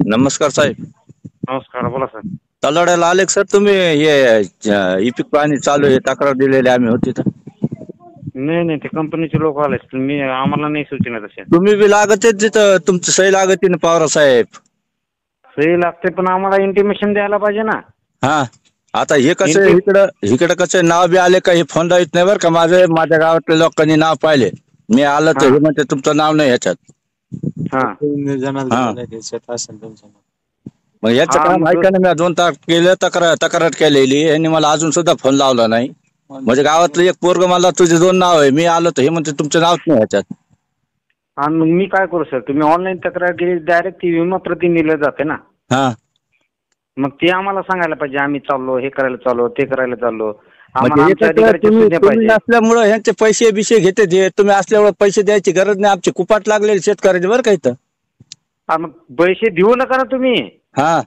नमस्कार साहेब. नमस्कार, बोला सर. तलाड्याला आले सर तुम्ही? हे इपिक पाणी चालू आहे, तक्रार दिलेली आम्ही होती तर. नाही ते कंपनीचे लोक आले, मी आम्हाला नाही सूचना तशा. तुम्ही बी लागत तिथं, तुमची सही लागते ना पवार साहेब. सही लागते पण आम्हाला इंटिमेशन द्यायला पाहिजे ना. हा, आता हे कसं इकडं कसं नाव बी आले का हे फोन येत नाही बरं का. माझ्या गावातल्या लोकांनी नाव पाहिले, मी आलं तर हे म्हणते तुमचं नाव नाही ह्याच्यात. मग याचं काम ऐका ना, मी 2 तास केलं तक्रार केलेली, यांनी मला अजून सुद्धा फोन लावला नाही. म्हणजे गावातलं एक पोरग मला तुझे 2 नाव आहे, मी आलो तर हे म्हणते तुमचं नावच नाही ह्याच्यात. आणि मग मी काय करू सर? तुम्ही ऑनलाईन तक्रार केली, डायरेक्ट ती विमा प्रतिनिधीला जाते ना. हा, मग ते आम्हाला सांगायला पाहिजे, आम्ही चाललो, हे करायला चाललो, ते करायला चाललो. तुम्ही नसल्यामुळे ह्यांचे पैसे बिशे घेते, तुम्ही असल्यामुळे पैसे द्यायची गरज नाही. आमची कुपाट लागलेली शेतकऱ्याची बरं का इथं. मग पैसे देऊ नका ना तुम्ही. हा,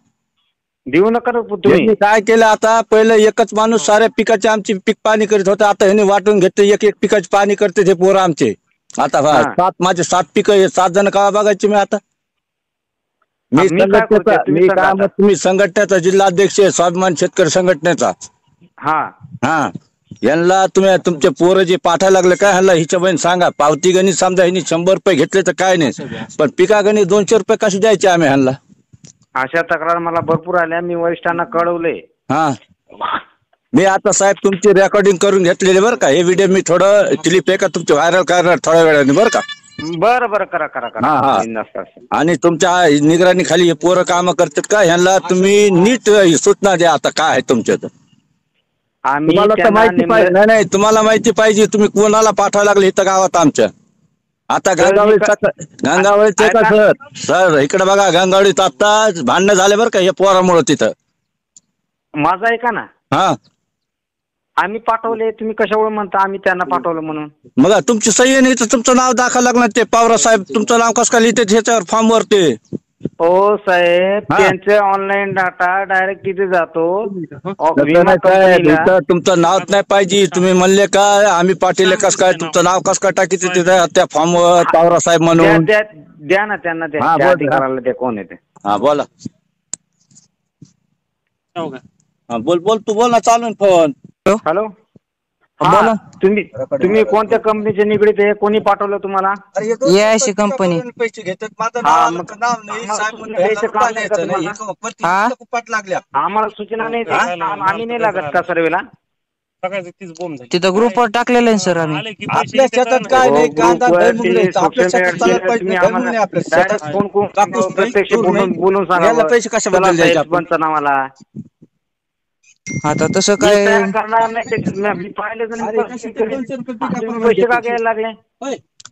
देऊ नका ना तुम्ही. काय केलं आता, पहिलं एकच माणूस साऱ्या पिकाचे आमची पीक पाणी करीत होता, आता ह्यांनी वाटून घेतले, एक पिकाची पाणी करते ते पोरं आमचे. आता माझे 7 पिकं, 7 जण का बघायचे मी आता. तुम्ही संघटनेचा जिल्हाध्यक्ष आहे, स्वाभिमान शेतकरी संघटनेचा. हा, यांना तुम्ही तुमचे पोरं जे पाठायला लागले काय, ह्याला हिच्या बहीण सांगा, पावती गणित समजा ह्यांनी 100 रुपये घेतले तर काय नाही, पण पिका गणित 200 रुपये कसे द्यायचे आम्ही ह्यांना. अशा तक्रार मला भरपूर आल्या, मी वरिष्ठांना कळवले. हा, मी आता साहेब तुमची रेकॉर्डिंग करून घेतलेली बरं का. हे व्हिडिओ मी थोडं क्लिप आहे का तुमचे व्हायरल करणार थोड्या वेळाने बरं का. बरं करा. आणि तुमच्या निगराणी खाली हे पोरं काम करतात का, ह्यांना तुम्ही नीट सूचना द्या. आता काय आहे तुमच्यात, तुम्हाला तर माहिती पाहिजे. नाही तुम्हाला माहिती पाहिजे, तुम्ही कोणाला पाठवायला लागले इथं गावात आमच्या. आता गंगावळीचे का सर इकडे बघा, गंगावळीत आता भांडणं झाले बरं का हे पोरामुळे तिथं. माझं ऐका ना. हा, आम्ही पाठवले, तुम्ही कशामुळे म्हणता आम्ही त्यांना पाठवलं म्हणून? मग तुमची सही नाही तर तुमचं नाव दाखल लागणार. ते पवार साहेब तुमचं नाव कसं काय लिहिते ह्याच्यावर फॉर्म वरती? हो साहेब, त्यांचे ऑनलाईन डाटा डायरेक्ट तिथे जातो. तुमचं नावच नाही पाहिजे. तुम्ही म्हणले का आम्ही पाटील कस काय, तुमचं नाव कसं काय टाकी त्या फॉर्म वर पवार साहेब म्हणून द्या ना त्यांना, त्या कोण येते. हा बोला. बोल तू बोल ना, चालू फोन. हॅलो, बोला. तुम्ही कोणत्या कंपनीचे निगडीत आहे? कोणी पाठवलं तुम्हाला? याशी कंपनी. पैसे घेतात आम्हाला सूचना नाही, आम्ही नाही लागत का सर्वेला? तिथं ग्रुपवर टाकलेलं आहे सर आम्ही. आपल्या शेतात काय नाही, कांदा प्रत्यक्ष बोलून सांगा पैसे कशाबद्दल द्यायचे नावाला. आता तसं काय करणार नाही, पैसे का घ्यायला लागले?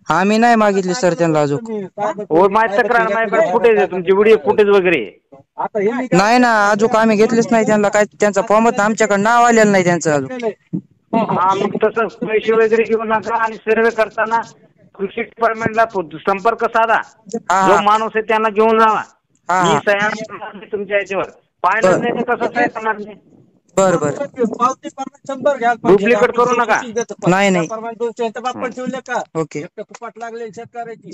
आम्ही नाही मागितले सर त्यांना अजून. हो, माझी तक्रार, माझ्याकडे फुटेज आहे, तुमची व्हिडिओ फुटेज वगैरे. नाही ना, अजून आम्ही घेतलेच नाही त्यांना. काय त्यांचा फॉर्म आमच्याकडे नाव आलेलं नाही त्यांचं अजून. हा, मग तसं पैसे वगैरे घेऊ नका. आणि सर्वे करताना कृषी डिपार्टमेंटला संपर्क साधा. जो माणूस आहे त्यांना घेऊन जावा. मी सह्या तुमच्या याच्यावर पाहिलं नाही तर कसं काय करणार नाही. बर डुप्लिकेट करू नका. नाही. ओके. लागले शेतकऱ्याची.